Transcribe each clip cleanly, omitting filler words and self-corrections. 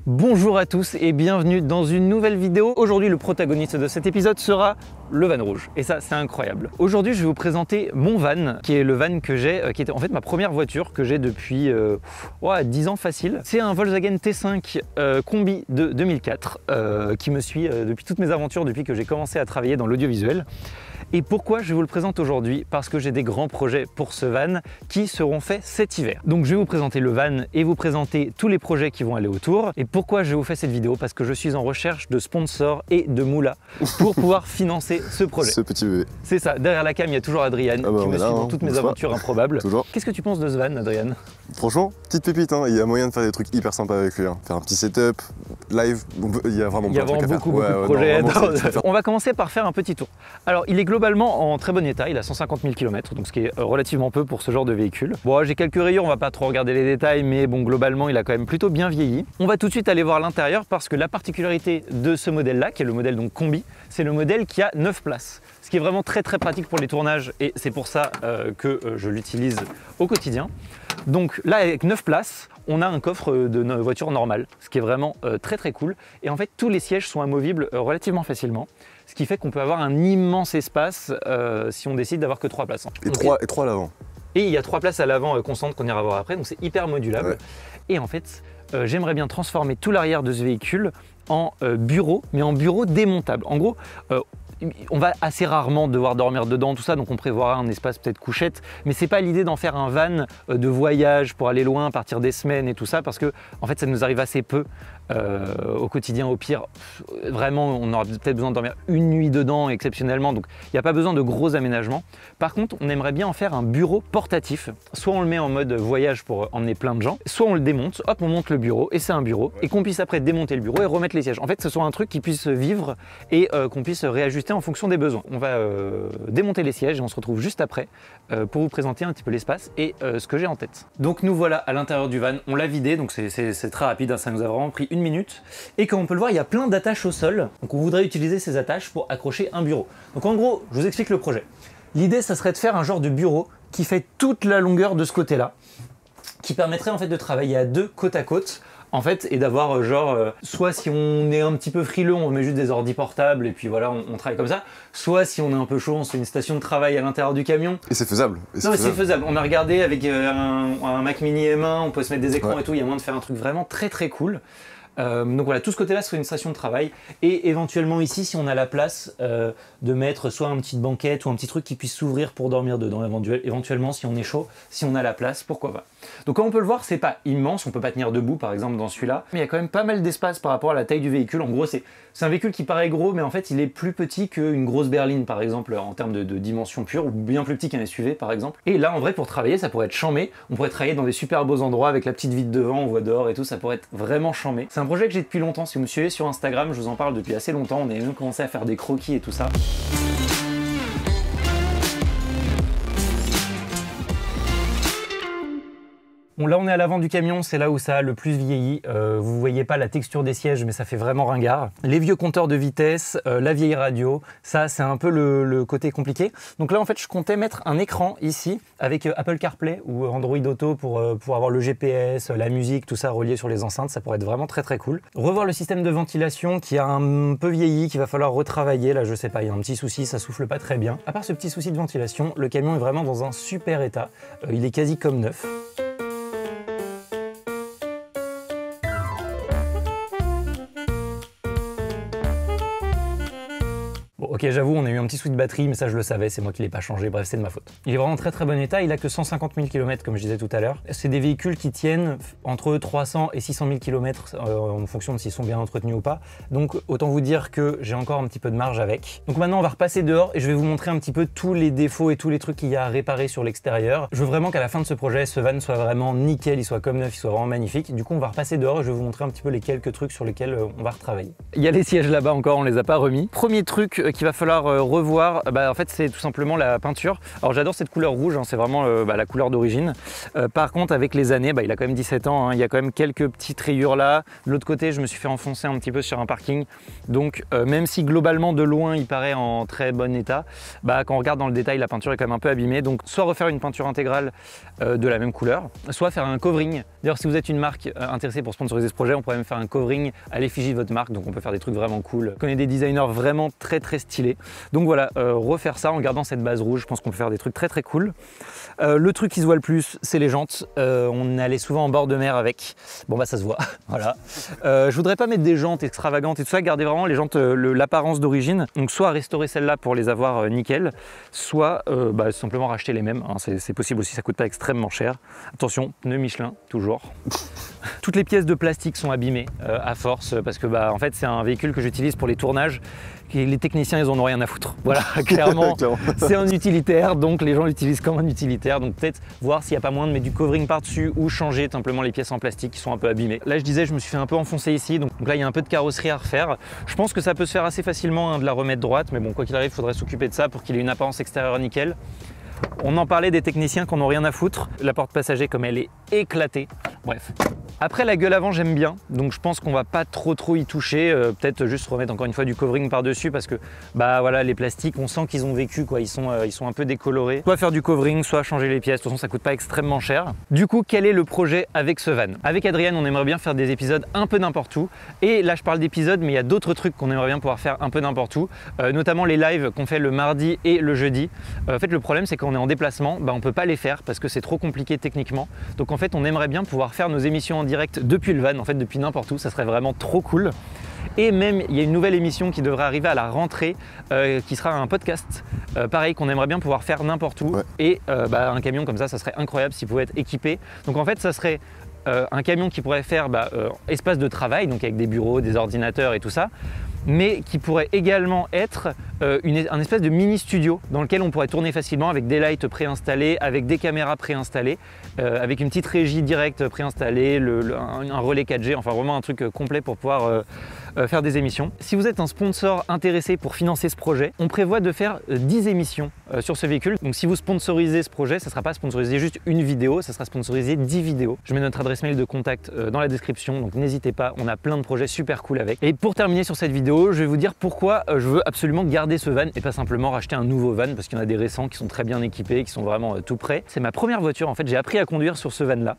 Bonjour à tous et bienvenue dans une nouvelle vidéo. Aujourd'hui, le protagoniste de cet épisode sera le van rouge. Et ça, c'est incroyable. Aujourd'hui, je vais vous présenter mon van, qui est le van que j'ai, qui était en fait ma première voiture que j'ai depuis 10 ans facile. C'est un Volkswagen T5 Combi de 2004 qui me suit depuis toutes mes aventures, depuis que j'ai commencé à travailler dans l'audiovisuel. Et pourquoi je vous le présente aujourd'hui? Parce que j'ai des grands projets pour ce van qui seront faits cet hiver. Donc je vais vous présenter le van et vous présenter tous les projets qui vont aller autour. Et pourquoi je vous fais cette vidéo? Parce que je suis en recherche de sponsors et de moulins pour pouvoir financer ce projet. Ce petit bébé. C'est ça, derrière la cam il y a toujours Adrien qui me suit dans toutes mes aventures improbables. Toujours. Qu'est-ce que tu penses de ce van, Adrien? Franchement, petite pépite, hein. Il y a moyen de faire des trucs hyper sympas avec lui. Hein. Faire un petit setup, live, il y a vraiment plein de trucs à faire. beaucoup de projets. On va commencer par faire un petit tour. Alors il est globalement en très bon état, il a 150 000 km, donc ce qui est relativement peu pour ce genre de véhicule. Bon, j'ai quelques rayures, on va pas trop regarder les détails, mais bon, globalement il a quand même plutôt bien vieilli. On va tout de suite aller voir l'intérieur parce que la particularité de ce modèle-là, qui est le modèle donc Combi, c'est le modèle qui a 9 places. Ce qui est vraiment très pratique pour les tournages et c'est pour ça que je l'utilise au quotidien. Donc là, avec 9 places, on a un coffre de voiture normale, ce qui est vraiment très cool. Et en fait, tous les sièges sont amovibles relativement facilement, ce qui fait qu'on peut avoir un immense espace si on décide d'avoir que 3 places. Et 3 à l'avant. Et il y a 3 places à l'avant constantes qu'on ira voir après, donc c'est hyper modulable. Ouais. Et en fait, j'aimerais bien transformer tout l'arrière de ce véhicule en bureau, mais en bureau démontable. En gros, on va assez rarement devoir dormir dedans, tout ça, donc on prévoira un espace peut-être couchette, mais c'est pas l'idée d'en faire un van de voyage pour aller loin, partir des semaines et tout ça, parce que en fait ça nous arrive assez peu au quotidien. Au pire, vraiment, on aura peut-être besoin de dormir une nuit dedans exceptionnellement, donc il n'y a pas besoin de gros aménagements. Par contre, on aimerait bien en faire un bureau portatif. Soit on le met en mode voyage pour emmener plein de gens, soit on le démonte, hop, on monte le bureau et c'est un bureau, et qu'on puisse après démonter le bureau et remettre les sièges. En fait, ce soit un truc qui puisse vivre et qu'on puisse réajuster en fonction des besoins. On va démonter les sièges et on se retrouve juste après pour vous présenter un petit peu l'espace et ce que j'ai en tête. Donc nous voilà à l'intérieur du van, on l'a vidé, donc c'est très rapide, hein, ça nous a vraiment pris 1 minute. Et comme on peut le voir, il y a plein d'attaches au sol, donc on voudrait utiliser ces attaches pour accrocher un bureau. Donc en gros, je vous explique le projet. L'idée, ça serait de faire un genre de bureau qui fait toute la longueur de ce côté-là, qui permettrait en fait de travailler à deux côte à côte, en fait, et d'avoir soit si on est un petit peu frileux, on met juste des ordi portables et puis voilà, on travaille comme ça. Soit si on est un peu chaud, on se fait une station de travail à l'intérieur du camion. Et c'est faisable. Non, mais c'est faisable. On a regardé avec un Mac Mini M1, on peut se mettre des écrans et tout, il y a moyen de faire un truc vraiment très cool. Donc voilà, tout ce côté-là serait une station de travail et éventuellement ici, si on a la place, de mettre soit une petite banquette ou un petit truc qui puisse s'ouvrir pour dormir dedans, éventuellement si on est chaud, si on a la place, pourquoi pas. Donc comme on peut le voir, c'est pas immense, on peut pas tenir debout par exemple dans celui-là, mais il y a quand même pas mal d'espace par rapport à la taille du véhicule. En gros, c'est un véhicule qui paraît gros, mais en fait il est plus petit qu'une grosse berline par exemple en termes de dimension pure, ou bien plus petit qu'un SUV par exemple. Et là en vrai, pour travailler, ça pourrait être chambé, on pourrait travailler dans des super beaux endroits avec la petite vitre devant, on voit dehors et tout, ça pourrait être vraiment chambé. C'est un projet que j'ai depuis longtemps, si vous me suivez sur Instagram, je vous en parle depuis assez longtemps, on a même commencé à faire des croquis et tout ça. Bon, là on est à l'avant du camion, c'est là où ça a le plus vieilli. Vous voyez pas la texture des sièges, mais ça fait vraiment ringard. Les vieux compteurs de vitesse, la vieille radio, ça c'est un peu le côté compliqué. Donc là en fait je comptais mettre un écran ici avec Apple CarPlay ou Android Auto pour avoir le GPS, la musique, tout ça relié sur les enceintes, ça pourrait être vraiment très cool. Revoir le système de ventilation qui a un peu vieilli, qu'il va falloir retravailler. Là je sais pas, il y a un petit souci, ça souffle pas très bien. À part ce petit souci de ventilation, le camion est vraiment dans un super état. Il est quasi comme neuf. Ok, j'avoue, on a eu un petit souci de batterie, mais ça je le savais, c'est moi qui l'ai pas changé, bref, c'est de ma faute. Il est vraiment très bon état, il a que 150 000 km comme je disais tout à l'heure. C'est des véhicules qui tiennent entre 300 et 600 000 km en fonction de s'ils sont bien entretenus ou pas. Donc autant vous dire que j'ai encore un petit peu de marge avec. Donc maintenant on va repasser dehors et je vais vous montrer un petit peu tous les défauts et tous les trucs qu'il y a à réparer sur l'extérieur. Je veux vraiment qu'à la fin de ce projet, ce van soit vraiment nickel, il soit comme neuf, il soit vraiment magnifique. Du coup on va repasser dehors et je vais vous montrer un petit peu les quelques trucs sur lesquels on va retravailler. Il y a les sièges là-bas encore, on les a pas remis. Premier truc qu'il va falloir revoir, en fait c'est tout simplement la peinture. Alors j'adore cette couleur rouge, hein, c'est vraiment la couleur d'origine. Par contre avec les années, il a quand même 17 ans, hein, il y a quand même quelques petites rayures là. De l'autre côté je me suis fait enfoncer un petit peu sur un parking. Donc même si globalement de loin il paraît en très bon état, quand on regarde dans le détail la peinture est quand même un peu abîmée. Donc soit refaire une peinture intégrale de la même couleur, soit faire un covering. D'ailleurs si vous êtes une marque intéressée pour sponsoriser ce projet, on pourrait même faire un covering à l'effigie de votre marque. Donc on peut faire des trucs vraiment cool. Je connais des designers vraiment très stylés. Donc voilà, refaire ça en gardant cette base rouge, je pense qu'on peut faire des trucs très cool. Le truc qui se voit le plus, c'est les jantes. On allait souvent en bord de mer avec. Bon ça se voit, voilà. Je voudrais pas mettre des jantes extravagantes et tout ça, garder vraiment les jantes, l'apparence d'origine. Donc soit restaurer celles-là pour les avoir nickel, soit simplement racheter les mêmes. Hein, c'est possible aussi, ça coûte pas extrêmement cher. Attention, pneus Michelin, toujours. Toutes les pièces de plastique sont abîmées à force parce que en fait c'est un véhicule que j'utilise pour les tournages et les techniciens ils en ont rien à foutre. Voilà, clairement c'est un utilitaire, donc les gens l'utilisent comme un utilitaire. Donc peut-être voir s'il n'y a pas moyen de mettre du covering par-dessus ou changer simplement les pièces en plastique qui sont un peu abîmées. Là je disais, je me suis fait un peu enfoncer ici, donc là il y a un peu de carrosserie à refaire. Je pense que ça peut se faire assez facilement de la remettre droite, mais bon quoi qu'il arrive il faudrait s'occuper de ça pour qu'il ait une apparence extérieure nickel. On en parlait des techniciens qui n'en ont rien à foutre. La porte passager comme elle est éclatée. Bref. Après la gueule avant j'aime bien, donc je pense qu'on va pas trop y toucher. Peut-être juste remettre encore une fois du covering par dessus parce que voilà, les plastiques on sent qu'ils ont vécu quoi, ils sont un peu décolorés. Soit faire du covering, soit changer les pièces. De toute façon ça coûte pas extrêmement cher. Du coup quel est le projet avec ce van? Avec Adrien on aimerait bien faire des épisodes un peu n'importe où. Et là je parle d'épisodes mais il y a d'autres trucs qu'on aimerait bien pouvoir faire un peu n'importe où. Notamment les lives qu'on fait le mardi et le jeudi. En fait le problème c'est qu'on est en déplacement, on peut pas les faire parce que c'est trop compliqué techniquement. Donc en fait on aimerait bien pouvoir faire nos émissions en direct depuis le van, en fait depuis n'importe où, ça serait vraiment trop cool. Et même il y a une nouvelle émission qui devrait arriver à la rentrée qui sera un podcast pareil qu'on aimerait bien pouvoir faire n'importe où. Et un camion comme ça serait incroyable s'il pouvait être équipé. Donc en fait ça serait un camion qui pourrait faire espace de travail, donc avec des bureaux, des ordinateurs et tout ça, mais qui pourrait également être un espèce de mini studio dans lequel on pourrait tourner facilement avec des lights préinstallés, avec des caméras préinstallées, avec une petite régie directe préinstallée, un relais 4G, enfin vraiment un truc complet pour pouvoir faire des émissions. Si vous êtes un sponsor intéressé pour financer ce projet, on prévoit de faire 10 émissions sur ce véhicule. Donc si vous sponsorisez ce projet, ça ne sera pas sponsorisé juste une vidéo, ça sera sponsorisé 10 vidéos. Je mets notre adresse mail de contact dans la description, donc n'hésitez pas, on a plein de projets super cool avec. Et pour terminer sur cette vidéo, je vais vous dire pourquoi je veux absolument garder ce van et pas simplement racheter un nouveau van, parce qu'il y en a des récents qui sont très bien équipés, qui sont vraiment tout prêts. C'est ma première voiture, en fait j'ai appris à conduire sur ce van là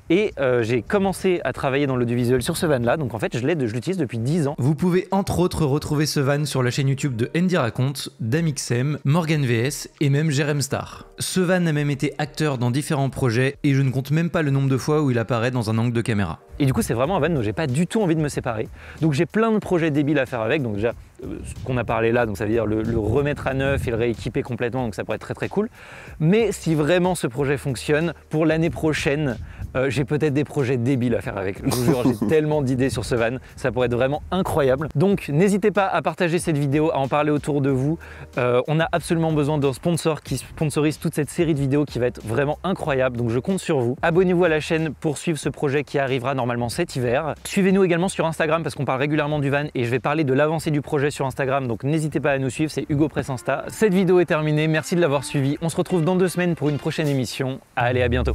et j'ai commencé à travailler dans l'audiovisuel sur ce van là, donc en fait je l'utilise depuis 10 ans. Vous pouvez entre autres retrouver ce van sur la chaîne YouTube de Andy Raconte, Damixem, Morgan VS et même Jerem Star. Ce van a même été acteur dans différents projets et je ne compte même pas le nombre de fois où il apparaît dans un angle de caméra. Et du coup c'est vraiment un van dont j'ai pas du tout envie de me séparer. Donc j'ai plein de projets débiles à faire avec, donc déjà ce qu'on a parlé là, donc ça veut dire le remettre à neuf et le rééquiper complètement, donc ça pourrait être très cool. Mais si vraiment ce projet fonctionne, pour l'année prochaine, j'ai peut-être des projets débiles à faire avec. Je vous jure, j'ai tellement d'idées sur ce van, ça pourrait être vraiment incroyable. Donc n'hésitez pas à partager cette vidéo, à en parler autour de vous. On a absolument besoin d'un sponsor qui sponsorise toute cette série de vidéos qui va être vraiment incroyable, donc je compte sur vous. Abonnez-vous à la chaîne pour suivre ce projet qui arrivera normalement cet hiver. Suivez-nous également sur Instagram parce qu'on parle régulièrement du van et je vais parler de l'avancée du projet sur Instagram, donc n'hésitez pas à nous suivre, c'est Hugo Press Insta. Cette vidéo est terminée, merci de l'avoir suivi. On se retrouve dans 2 semaines pour une prochaine émission. Allez, à bientôt.